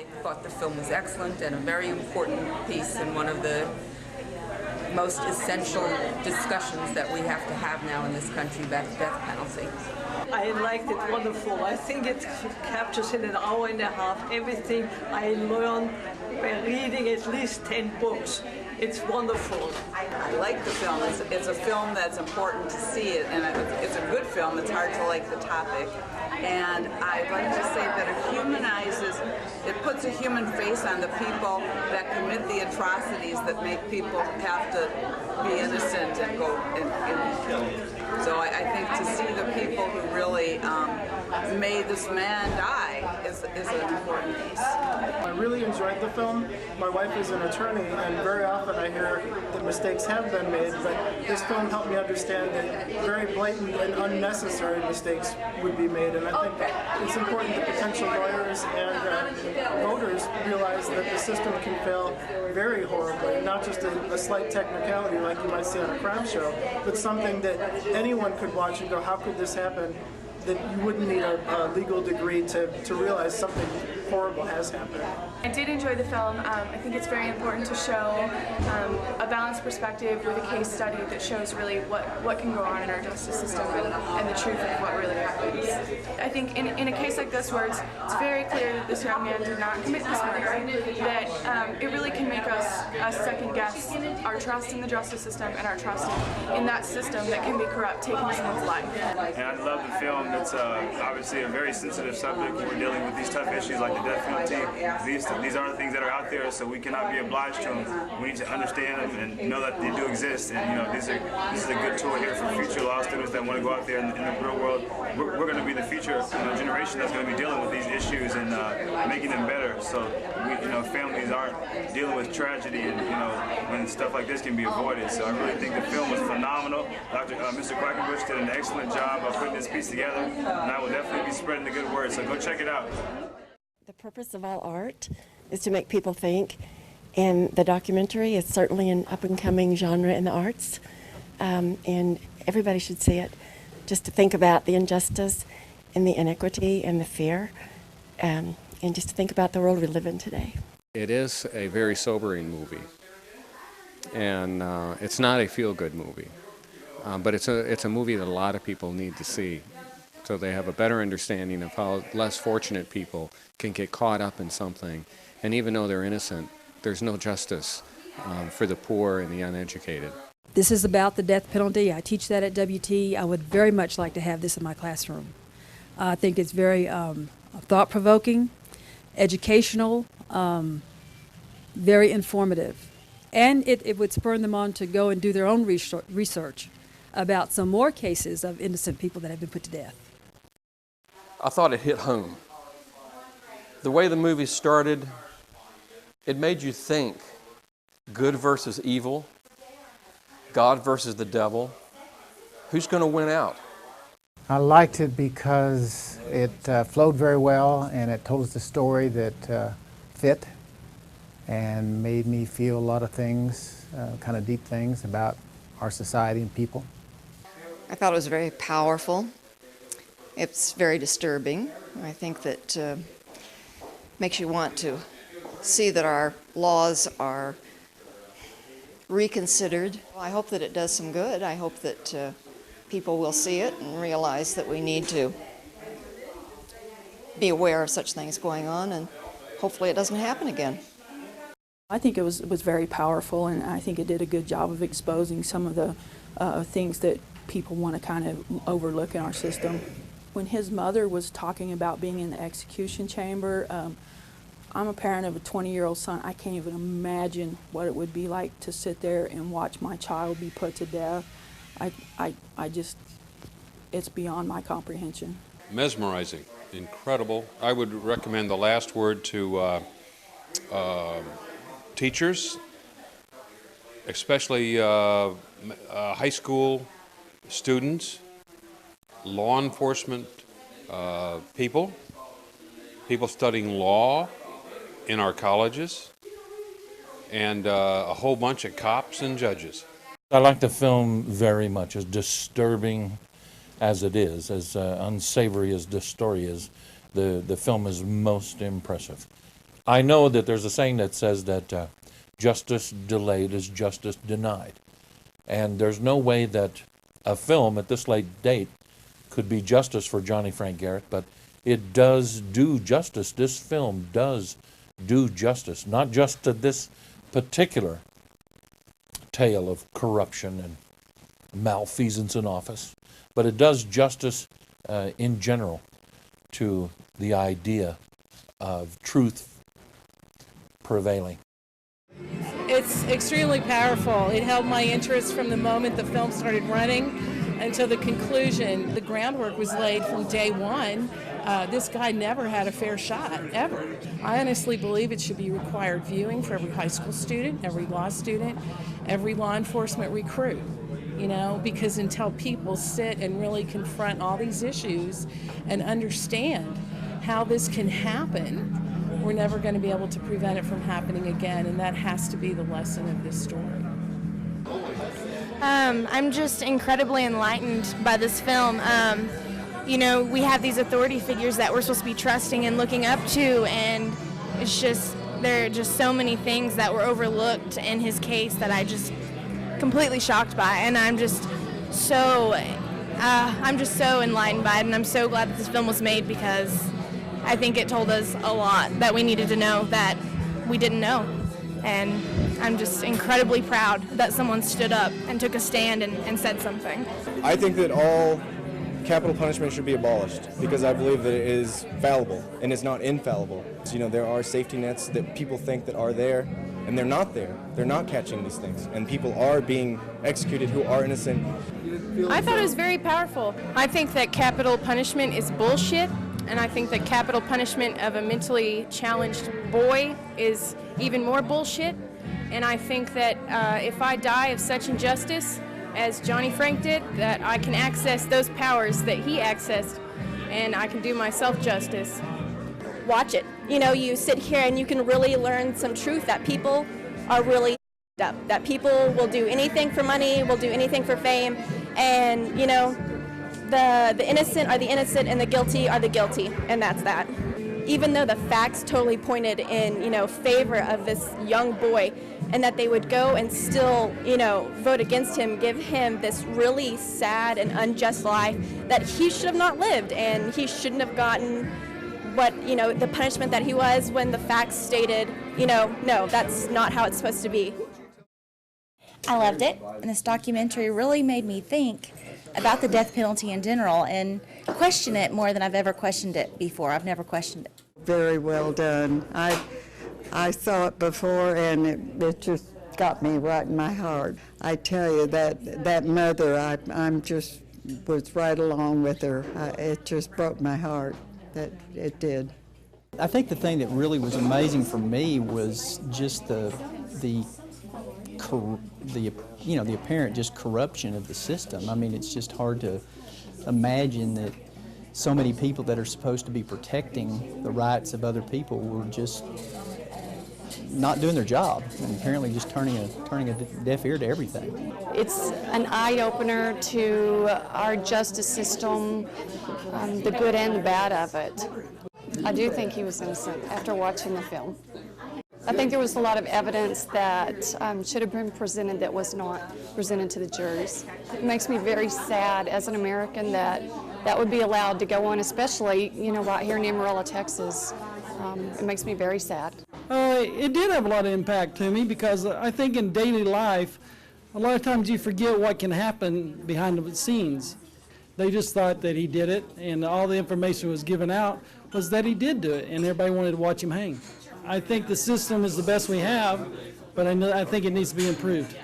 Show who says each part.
Speaker 1: I thought the film was excellent and a very important piece in one of the most essential discussions that we have to have now in this country about the death penalty.
Speaker 2: I liked it wonderful. I think it captures in an hour and a half everything I learned by reading at least 10 books. It's wonderful.
Speaker 3: I like the film. It's a film that's important to see it, and it's a good film. It's hard to like the topic. And I'd like to say that it humanizes, it puts a human face on the people that commit the atrocities that make people have to be innocent and go and be killed. So I think to see the people who really made this man die is an important piece.
Speaker 4: I really enjoyed the film. My wife is an attorney, and very often I hear that mistakes have been made, but this film helped me understand that very blatant and unnecessary mistakes would be made, and I think it's important that potential lawyers and voters realize that the system can fail very horribly, not just a slight technicality like you might see on a crime show, but something that anyone could watch and go, how could this happen? That you wouldn't need a legal degree to realize something horrible has happened.
Speaker 5: I did enjoy the film. I think it's very important to show a balanced perspective with a case study that shows really what can go on in our justice system and the truth of what really happens. I think in a case like this where it's very clear that this young man did not commit this murder, that it really can make us second guess our trust in the justice system and our trust in that system that can be corrupt, taking someone's life.
Speaker 6: And I love the film. It's obviously a very sensitive subject. We're dealing with these tough issues like the death penalty. These are the things that are out there, so we cannot be obliged to them. We need to understand them and know that they do exist. And this is a good tool here for future law students that want to go out there in the real world. We're going to be the future generation that's going to be dealing with these issues and making them better. So families aren't dealing with tragedy and when stuff like this can be avoided. So I really think the film was phenomenal. Mr. Quackenbush did an excellent job of putting this piece together, and I will definitely be spreading the good word. So go check it out.
Speaker 7: The purpose of all art is to make people think, and the documentary is certainly an up-and-coming genre in the arts, and everybody should see it, just to think about the injustice and the inequity and the fear, and just to think about the world we live in today.
Speaker 8: It is a very sobering movie, and it's not a feel-good movie, but it's a movie that a lot of people need to see, so they have a better understanding of how less fortunate people can get caught up in something, and even though they're innocent, there's no justice for the poor and the uneducated.
Speaker 9: This is about the death penalty. I teach that at WT. I would very much like to have this in my classroom. I think it's very thought-provoking, educational, very informative, and it would spur them on to go and do their own research about some more cases of innocent people that have been put to death.
Speaker 10: I thought it hit home. The way the movie started, it made you think good versus evil, God versus the devil. Who's going to win out?
Speaker 11: I liked it because it flowed very well, and it told us a story that fit and made me feel a lot of things, kind of deep things about our society and people.
Speaker 12: I thought it was very powerful. It's very disturbing. I think that makes you want to see that our laws are reconsidered. I hope that it does some good. I hope that people will see it and realize that we need to be aware of such things going on, and hopefully it doesn't happen again.
Speaker 13: I think it was very powerful, and I think it did a good job of exposing some of the things that people want to kind of overlook in our system. When his mother was talking about being in the execution chamber, I'm a parent of a 20-year-old son. I can't even imagine what it would be like to sit there and watch my child be put to death. I just, it's beyond my comprehension.
Speaker 14: Mesmerizing, incredible. I would recommend The Last Word to teachers, especially high school students, law enforcement people studying law in our colleges, and a whole bunch of cops and judges.
Speaker 15: I like the film very much, as disturbing as it is, as unsavory as the story is. The film is most impressive. I know that there's a saying that says that justice delayed is justice denied. And there's no way that a film at this late date could be justice for Johnny Frank Garrett, but it does do justice. This film does do justice, not just to this particular tale of corruption and malfeasance in office, but it does justice in general to the idea of truth prevailing.
Speaker 16: It's extremely powerful. It held my interest from the moment the film started running until the conclusion. The groundwork was laid from day one. This guy never had a fair shot, ever. I honestly believe it should be required viewing for every high school student, every law student, every law enforcement recruit, you know, because until people sit and really confront all these issues and understand how this can happen, we're never going to be able to prevent it from happening again, and that has to be the lesson of this story.
Speaker 17: I'm just incredibly enlightened by this film. You know, we have these authority figures that we're supposed to be trusting and looking up to, and it's just, there are just so many things that were overlooked in his case that I just completely shocked by, and I'm just so enlightened by it, and I'm so glad that this film was made, because I think it told us a lot that we needed to know that we didn't know. And I'm just incredibly proud that someone stood up and took a stand and said something.
Speaker 18: I think that all capital punishment should be abolished, because I believe that it is fallible and it's not infallible. So, you know, there are safety nets that people think that are there, and they're not there. They're not catching these things, and people are being executed who are innocent.
Speaker 17: I thought it was very powerful. I think that capital punishment is bullshit, and I think that capital punishment of a mentally challenged boy is even more bullshit. And I think that if I die of such injustice as Johnny Frank did, that I can access those powers that he accessed, and I can do myself justice.
Speaker 19: Watch it. You know, you sit here and you can really learn some truth that people are really up, that people will do anything for money, will do anything for fame, and, you know, the innocent are the innocent and the guilty are the guilty, and that's that. Even though the facts totally pointed in, you know, favor of this young boy, and that they would go and still, you know, vote against him, give him this really sad and unjust life that he should have not lived, and he shouldn't have gotten what, you know, the punishment that he was, when the facts stated, you know, no, that's not how it's supposed to be.
Speaker 20: I loved it, and this documentary really made me think about the death penalty in general and question it more than I've ever questioned it before. I've never questioned it.
Speaker 21: Very well done. I saw it before, and it just got me right in my heart. I tell you, that mother, I'm just was right along with her. It just broke my heart. That it did.
Speaker 22: I think the thing that really was amazing for me was just the apparent just corruption of the system. I mean, it's just hard to imagine that so many people that are supposed to be protecting the rights of other people were just not doing their job, and apparently just turning a deaf ear to everything.
Speaker 23: It's an eye-opener to our justice system, the good and the bad of it. I do think he was innocent after watching the film. I think there was a lot of evidence that should have been presented that was not presented to the juries. It makes me very sad as an American that that would be allowed to go on, especially, you know, right here in Amarillo, Texas. It makes me very sad.
Speaker 24: It did have a lot of impact to me, because I think in daily life, a lot of times you forget what can happen behind the scenes. They just thought that he did it, and all the information was given out was that he did do it, and everybody wanted to watch him hang. I think the system is the best we have, but I think it needs to be improved.